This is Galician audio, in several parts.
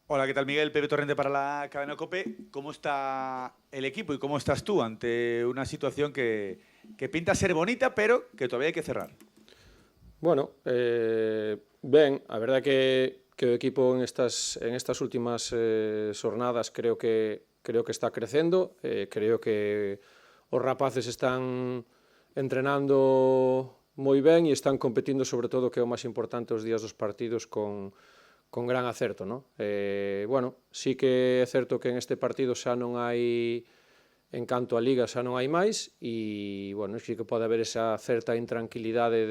Hola, ¿qué tal, Miguel? Pepe Torrente para la cadena COPE. ¿Cómo está el equipo y cómo estás tú ante una situación que pinta ser bonita, pero que todavía hay que cerrar? Bueno, ben, a verdade que o equipo en estas últimas xornadas creo que está crecendo, creo que os rapaces están entrenando moi ben e están competindo sobre todo, que é o máis importante, os días dos partidos con gran acerto, ¿no? Bueno, sí que é certo que en este partido xa non hai, en canto a Liga xa non hai máis, e, bueno, sí que pode haber esa certa intranquilidade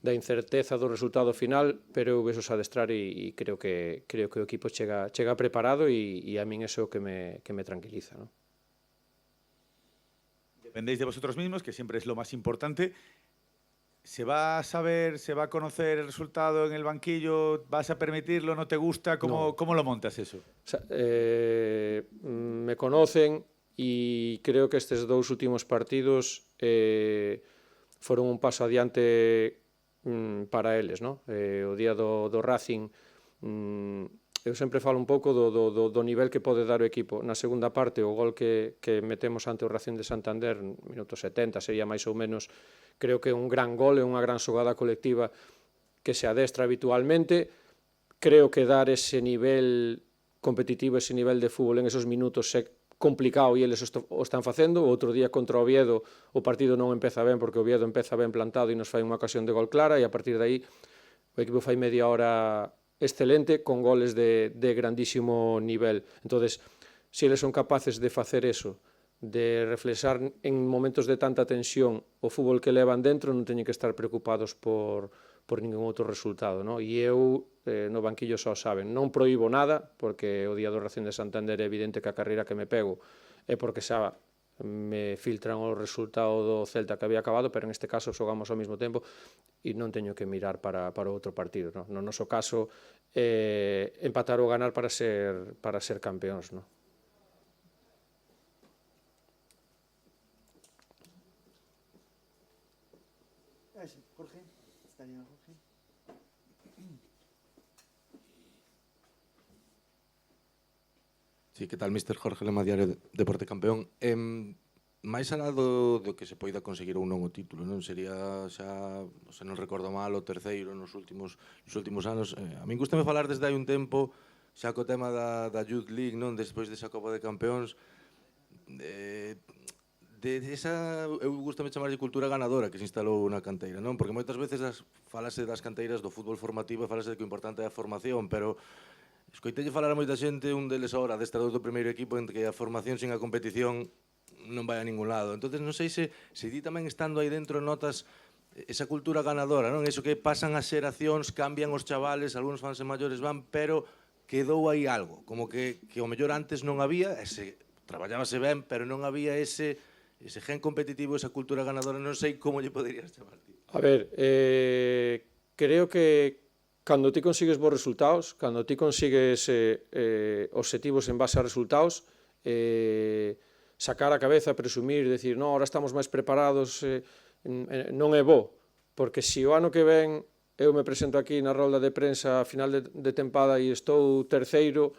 da incerteza do resultado final, pero eu vexo adestrar e creo que o equipo chega preparado e a min eso que me tranquiliza, ¿no? Dependéis de vosotros mismos, que siempre es lo más importante. ¿Se va a saber, se va a conocer el resultado en el banquillo? ¿Vas a permitirlo? ¿No te gusta? No. ¿Cómo lo montas eso? O sea, me conocen e creo que estes dous últimos partidos foron un paso adiante para eles, no? O día do Racing, eu sempre falo un pouco do nivel que pode dar o equipo. Na segunda parte, o gol que metemos ante o Racing de Santander, minuto 70, sería máis ou menos, creo que é un gran gol, é unha gran xogada colectiva que se adestra habitualmente. Creo que dar ese nivel competitivo, ese nivel de fútbol en esos minutos é complicado e eles o están facendo. O outro día contra o Oviedo o partido non empeza ben porque o Oviedo empeza ben plantado e nos fai unha ocasión de gol clara e a partir de aí o equipo fai media hora excelente con goles de grandísimo nivel. Entonces, se eles son capaces de facer eso, de reflexar en momentos de tanta tensión o fútbol que levan dentro, non teñen que estar preocupados por ningún outro resultado, no? E eu no banquillo só saben, non proíbo nada, porque o día do Racing de Santander é evidente que a carreira que me pego é porque xa me filtran o resultado do Celta que había acabado, pero en este caso xogamos ao mesmo tempo e non teño que mirar para o outro partido, no? No noso caso, empatar ou ganar para ser campeóns, no? Jorge, estaría Jorge. Sí, que tal, Mr. Jorge Lema, Diario Deporte Campeón. Máis alá do que se poida conseguir ou non o título, non? Sería xa, se non recordo mal, o terceiro nos últimos anos. A min gustame falar desde hai un tempo, xa co tema da Youth League, non? Despois desa Copa de Campeóns, de esa, eu gustame chamarlle cultura ganadora que se instalou na canteira, non? Porque moitas veces falase das canteiras do fútbol formativo e falase de que o importante é a formación, pero escoitelle falar a moita xente, un deles ahora, adestrador do primeiro equipo, en que a formación sin a competición non vai a ningún lado. Entonces, non sei se ti tamén estando aí dentro notas esa cultura ganadora, non? Eso que pasan as xeracións, cambian os chavales, algúns fanse maiores van, pero quedou aí algo, como que o mellor antes non había, traballábase ben, pero non había ese gen competitivo, esa cultura ganadora, non sei como lle poderías chamar ti. A ver, creo que cando ti consigues bons resultados, cando ti consigues obxectivos en base a resultados, sacar a cabeza, presumir, decir, no, ahora estamos máis preparados, non é bo, porque se o ano que ven eu me presento aquí na rolda de prensa a final de tempada e estou terceiro,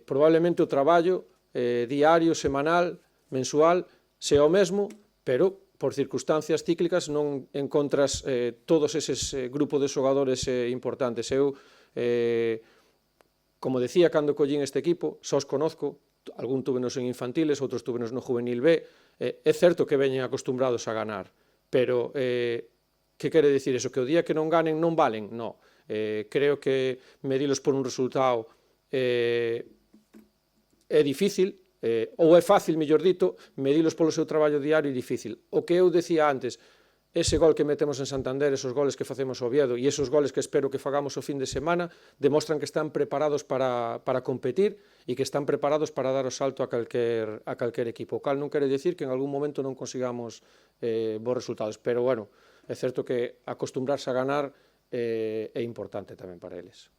probablemente o traballo diario, semanal, mensual, sea o mesmo, pero por circunstancias cíclicas non encontras todos eses grupos de xogadores importantes. Eu, como decía, cando collín este equipo, só os conozco, algún túvenos en infantiles, outros túvenos no juvenil B, é certo que veñen acostumbrados a ganar, pero que quere dicir eso? Que o día que non ganen non valen? No. Creo que medilos por un resultado é difícil, ou é fácil, mellor dito, medilos polo seu traballo diario é difícil. O que eu decía antes, ese gol que metemos en Santander, esos goles que facemos ao Oviedo e esos goles que espero que fagamos o fin de semana, demostran que están preparados para competir e que están preparados para dar o salto a calquer equipo. O cal non quere dicir que en algún momento non consigamos bons resultados, pero, bueno, é certo que acostumbrarse a ganar é importante tamén para eles.